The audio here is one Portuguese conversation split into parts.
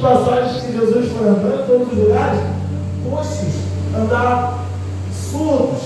passagens que Jesus foi andando em todos os lugares, coxos andavam, surdos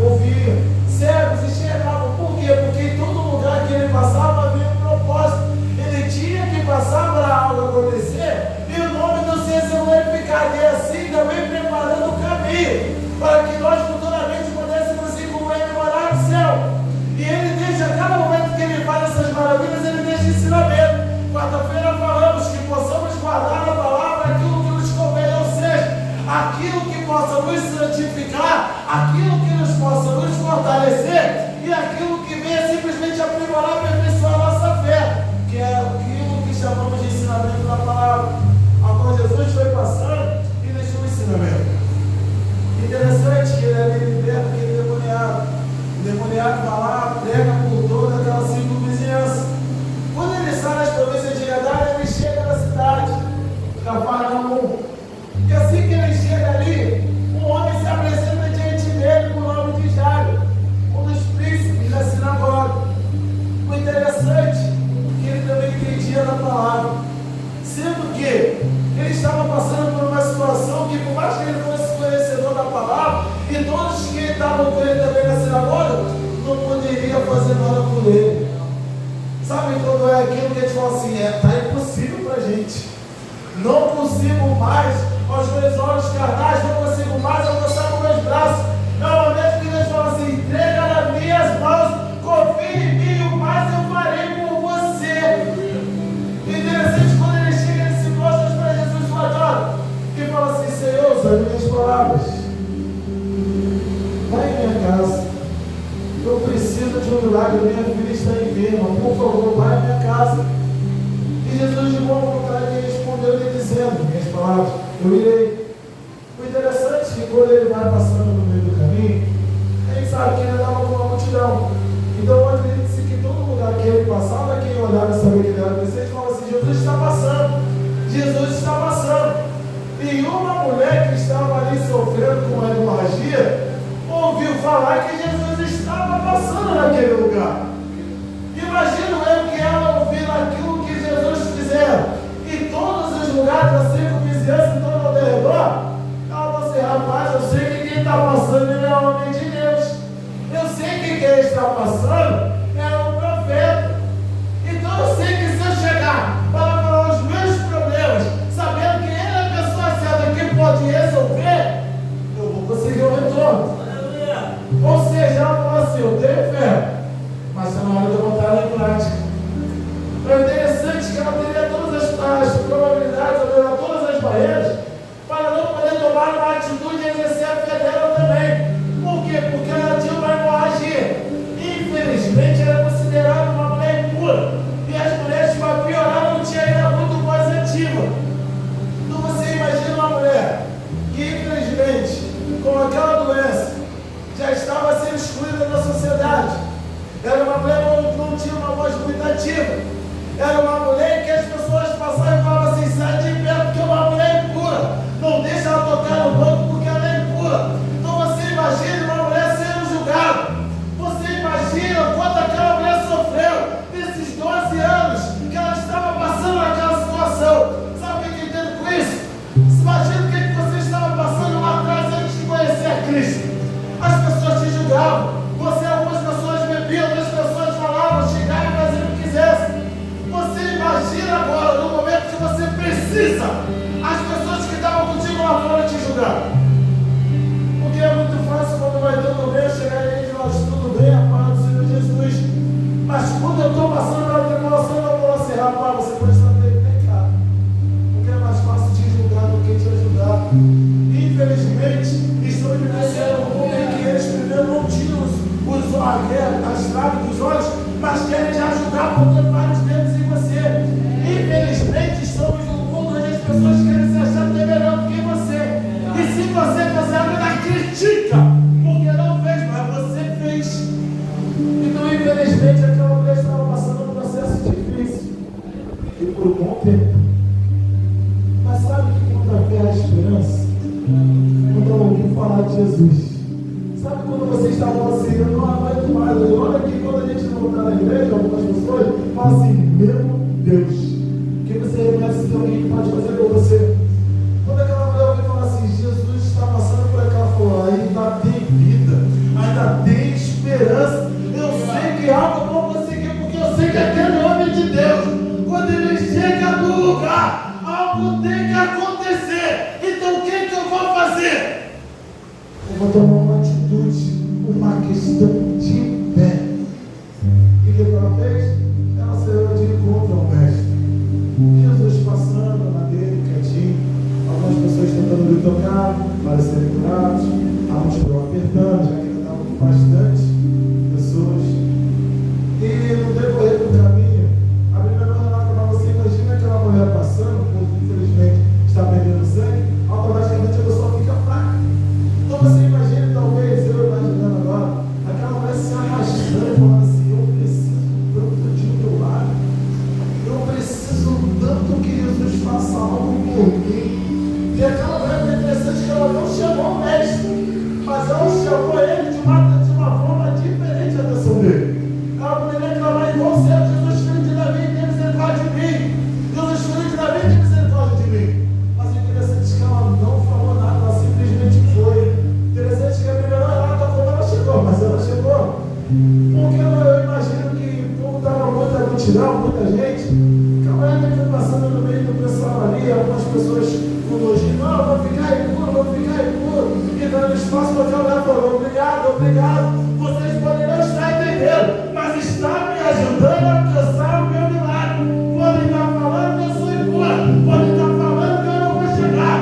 ouviam, cegos enxergavam. Por quê? Porque em todo lugar que ele passava havia um propósito. Ele tinha que passar para algo acontecer e o nome do Senhor se glorificaria, assim também preparando o caminho para que nós futuramente pudéssemos ir com ele morar no céu. E ele deixa, a cada momento que ele faz essas maravilhas, ele deixa ensinamento. Quarta-feira falamos que possamos guardar a palavra, aquilo que nos convém, ou seja, aquilo que possa nos santificar, aquilo que nos possa nos fortalecer e aquilo que venha simplesmente aprimorar e aperfeiçoar a nossa fé, que é aquilo que chamamos de ensinamento da palavra. Agora Jesus foi passando e deixou o ensinamento. Interessante que ele ali liberta aquele demoniado. O demoniado vai lá, prega por toda aquela circunvizinhança. Quando ele sai das províncias de Gadara, ele chega na cidade, Cafarnaum. E assim que ele chega ali, um homem se apresenta diante dele com o nome de Jairo, um dos príncipes da sinagoga. O interessante é que ele também entendia da palavra, sendo que ele estava passando por uma situação que, por mais que ele fosse conhecedor da palavra, e todos que estavam com ele também na sinagoga, não poderiam fazer nada por ele. Sabe quando é aquilo que a gente fala assim, está impossível para a gente, não consigo mais, aos meus olhos carnais, não consigo mais alcançar com meus braços. É o momento que Deus fala assim, entrega nas minhas mãos, confia em mim, o mais eu farei por você. Interessante quando ele chega, ele se mostra para Jesus fora e fala assim, Senhor, são as minhas palavras, vai em minha casa, eu preciso de um milagre, minha filha está enferma, por favor, vai em minha casa. E Jesus de boa vontade respondeu-lhe dizendo, minhas palavras, eu irei. O interessante é que quando ele vai passando no meio do caminho, ele sabe que ele andava com uma multidão. Então acredita-se que todo lugar que ele passava, quem olhava e sabia que ele era Messias, falava assim, Jesus está passando, Jesus está passando. E uma mulher que estava ali sofrendo com uma hemorragia, ouviu falar que Jesus estava passando naquele lugar. Imagino eu que ela ouvindo aquilo que Jesus fizeram em todos os lugares da circunvizinhança, todo ao redor, ela falou assim, rapaz, eu sei que quem está passando ele é o homem de Deus. Eu sei que quem está passando é o profeta. Então eu sei que se eu chegar para falar os meus problemas, sabendo que ele é a pessoa certa que pode resolver, eu vou conseguir o retorno. Ou seja, ela falou assim, eu tenho fé, mas está na hora de eu botar ela em prática. É interessante que ela teria todas as probabilidades, todas as barreiras, para não poder tomar uma atitude e exercer a fé dela também. Por quê? Porque ela tinha uma hemorragia. Infelizmente, ela é considerada uma mulher impura. E as mulheres, para piorar, não tinham ainda muito positiva. Então você imagina uma mulher que, infelizmente, com aquela doença, já estava sendo excluída da sociedade. Era uma mulher que não tinha uma voz muito ativa. Era uma mulher que as pessoas passavam e falavam assim, sai de perto porque é uma mulher impura. Não deixa ela tocar no banco porque ela é impura. Então você imagina uma mulher sendo julgada. Você imagina quanto aquela mulher sofreu nesses 12 anos que ela estava passando naquela situação. Sabe o que eu entendo com isso? Imagina o que você estava passando lá atrás antes de conhecer a Cristo. As pessoas te julgavam. Algumas pessoas bebiam, outras pessoas falavam, chegavam e faziam o que quisessem. Você imagina agora, no momento que você precisa, as pessoas que estavam contigo lá fora te julgar. Porque é muito fácil quando vai tudo bem, chegar e dizer, tudo bem, a paz do Senhor Jesus. Mas quando eu estou passando pela tribulação, eu vou assim, rapaz, você pode estar bem cá. Porque é mais fácil te julgar do que te ajudar. Infelizmente, estamos vivenciando um mundo em que eles primeiro não tinham as traves dos olhos, mas querem já julgar botando vários dedos em você. Infelizmente, estamos num mundo onde as pessoas querem se achar até melhor do que você. E se você fizer algo, ainda critica, porque não fez, mas você fez. Então, infelizmente, aquela mulher estava passando um processo difícil e por um bom tempo. Mas sabe que quando havia a esperança, quando eu ouvi falar de Jesus, sabe quando você está falando assim, eu não aguento mais, olha que quando a gente não está na igreja, algumas pessoas falam assim, meu Deus, que você reconhece que alguém pode fazer por você algo tem que acontecer. Então o que eu vou fazer? Eu vou tomar uma atitude, uma questão de fé. E o que ela fez? Ela saiu de encontro ao mestre. Jesus passando na dele, quietinho. Algumas pessoas tentando lhe tocar para serem curados. A multidão apertando, já que ainda estavam com bastante pessoas. E no decorrer do caminho, a Bíblia não relata, mas você imagina aquela mulher passando, que infelizmente está perdendo sangue, automaticamente a pessoa fica fraca. Então você imagina, talvez, eu imaginando agora, aquela mulher se arrastando, falando assim: eu preciso tanto de um teu lado, eu preciso tanto que Jesus faça algo por mim. E aquela mulher é interessante que ela não chamou o mestre, mas ela chamou ele de uma forma diferente da atenção dele. Ela poderia clamar igual certo: Jesus, filho de Davi, tem misericórdia de mim. Jesus, filho de Davi, tem misericórdia de mim. Mas o interessante é que ela não falou nada, ela simplesmente foi. Interessante que a Bíblia não relata como ela chegou, mas ela chegou. Porque eu imagino que, como estava muita multidão, muita gente, a mulher foi passando no meio do pessoal ali, algumas pessoas com nojinho: não, vou ficar impuro, vou ficar impuro. E dando espaço para que a mulher falou: obrigado, obrigado.